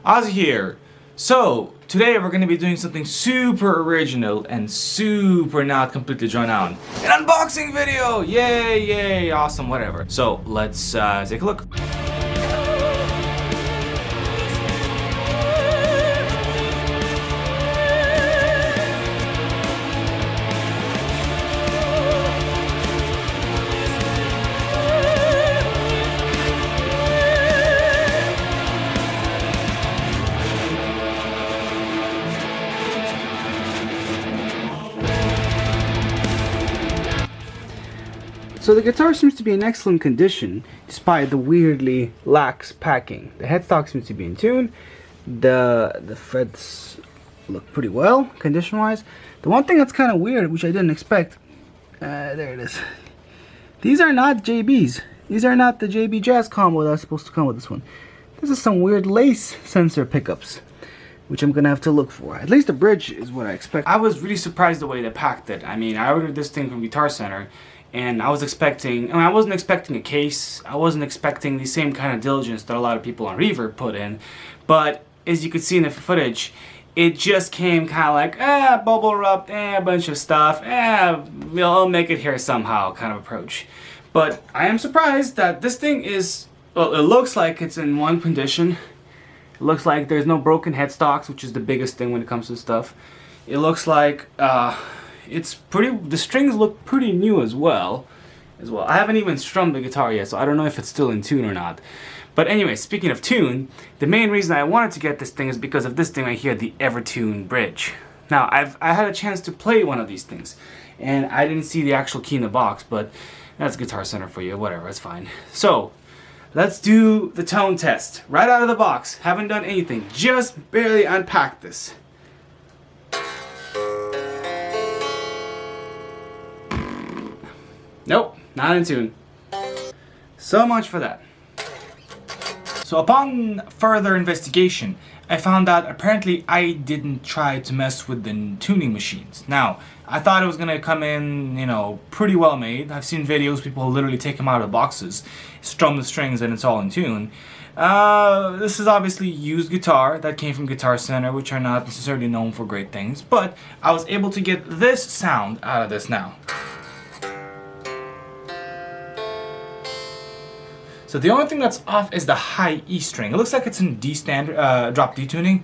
Ozzy here. So, today we're going to be doing something super original and super not completely drawn out. An unboxing video! Yay, yay, awesome, whatever. So, let's take a look. So the guitar seems to be in excellent condition despite the weirdly lax packing. The headstock seems to be in tune. The frets look pretty well condition wise. The one thing that's kind of weird, which I didn't expect, there it is. These are not JBs. These are not the JB Jazz combo that's supposed to come with this one. This is some weird lace sensor pickups, which I'm gonna have to look for. At least the bridge is what I expect. I was really surprised the way they packed it. I mean, I ordered this thing from Guitar Center, and I was expecting, I wasn't expecting a case. I wasn't expecting the same kind of diligence that a lot of people on Reverb put in. But as you could see in the footage, it just came kind of like, bubble wrapped, a bunch of stuff, we'll make it here somehow kind of approach. But I am surprised that this thing is, well, it looks like it's in one condition. It looks like there's no broken headstocks, which is the biggest thing when it comes to stuff. It looks like, it's pretty, the strings look pretty new as well. I haven't even strummed the guitar yet, so I don't know if it's still in tune or not. But anyway, speaking of tune, the main reason I wanted to get this thing is because of this thing right here, the Evertune bridge. Now, I had a chance to play one of these things, and I didn't see the actual key in the box, but that's Guitar Center for you, whatever, it's fine. So, let's do the tone test. Right out of the box, haven't done anything, just barely unpacked this. Nope, not in tune. So much for that. So upon further investigation, I found out apparently I didn't try to mess with the tuning machines. Now, I thought it was gonna come in, you know, pretty well made. I've seen videos, people literally take them out of the boxes, strum the strings, and it's all in tune. This is obviously used guitar that came from Guitar Center, which are not necessarily known for great things, but I was able to get this sound out of this now. So the only thing that's off is the high E string. It looks like it's in D standard, drop D tuning.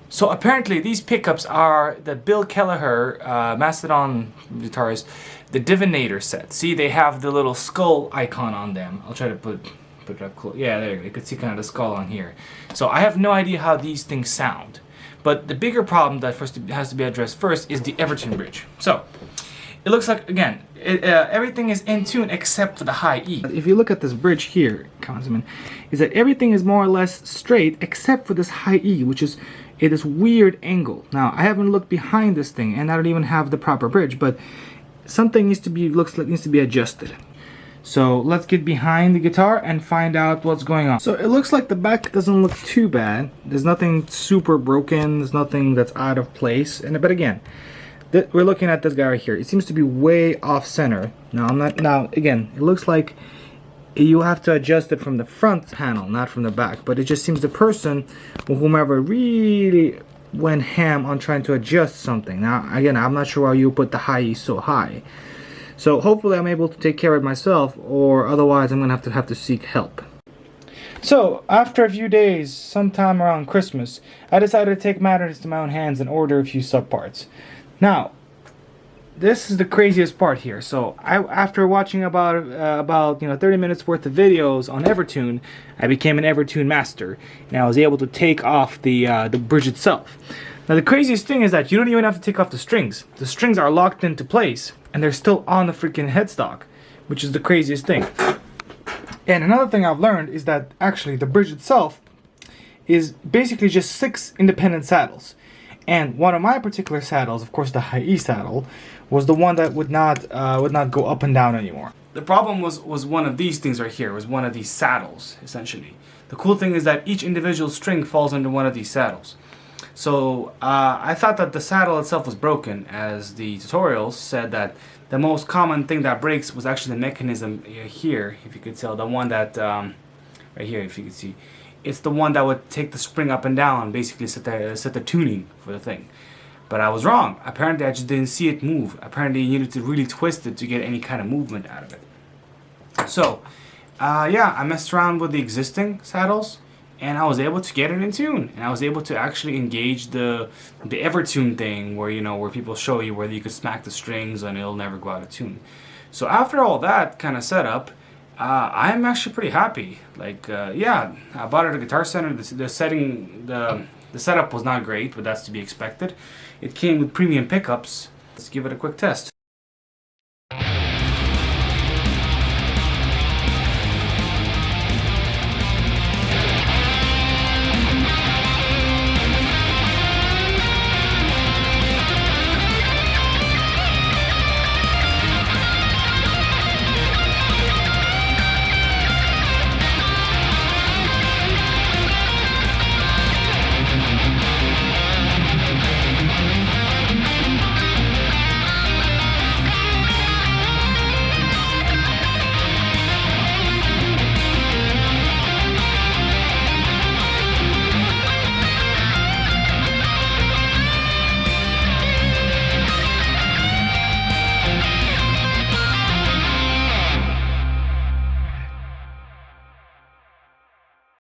So apparently these pickups are the Bill Kelleher, Mastodon guitarist, the Divinator set. See, they have the little skull icon on them. I'll try to put it up close. Yeah, there you go. You can see kind of the skull on here. So I have no idea how these things sound. But the bigger problem that has to be addressed first is the Evertune bridge. So it looks like, again, everything is in tune except for the high E. If you look at this bridge here, Councilman, is that everything is more or less straight except for this high E, which is at this weird angle. Now, I haven't looked behind this thing, and I don't even have the proper bridge, but something needs to be adjusted. So let's get behind the guitar and find out what's going on. So it looks like the back doesn't look too bad. There's nothing super broken. There's nothing that's out of place. But again, we're looking at this guy right here. It seems to be way off center. Now again, it looks like you have to adjust it from the front panel, not from the back. But it just seems the person, or whomever, really went ham on trying to adjust something. Now again, I'm not sure why you put the high E so high. So hopefully I'm able to take care of it myself, or otherwise I'm gonna have to seek help. So after a few days, sometime around Christmas, I decided to take matters into my own hands and order a few subparts. Now, this is the craziest part here. So after watching about 30 minutes worth of videos on Evertune, I became an Evertune master, and I was able to take off the bridge itself. Now the craziest thing is that you don't even have to take off the strings. The strings are locked into place, and they're still on the freaking headstock, which is the craziest thing. And another thing I've learned is that actually the bridge itself is basically just 6 independent saddles. And one of my particular saddles, of course the high E saddle, was the one that would not go up and down anymore. The problem was one of these things right here, was one of these saddles, essentially. The cool thing is that each individual string falls under one of these saddles. So I thought that the saddle itself was broken, as the tutorials said that the most common thing that breaks was actually the mechanism here, if you could tell, the one that right here, if you can see. It's the one that would take the spring up and down, basically set the tuning for the thing. But I was wrong. Apparently I just didn't see it move. Apparently you needed to really twist it to get any kind of movement out of it. So, yeah, I messed around with the existing saddles, and I was able to get it in tune. And I was able to actually engage the Evertune thing, where where people show you where you could smack the strings and it'll never go out of tune. So after all that kind of setup, I'm actually pretty happy. Like, yeah, I bought it at a Guitar Center. The setup was not great, but that's to be expected. It came with premium pickups. Let's give it a quick test.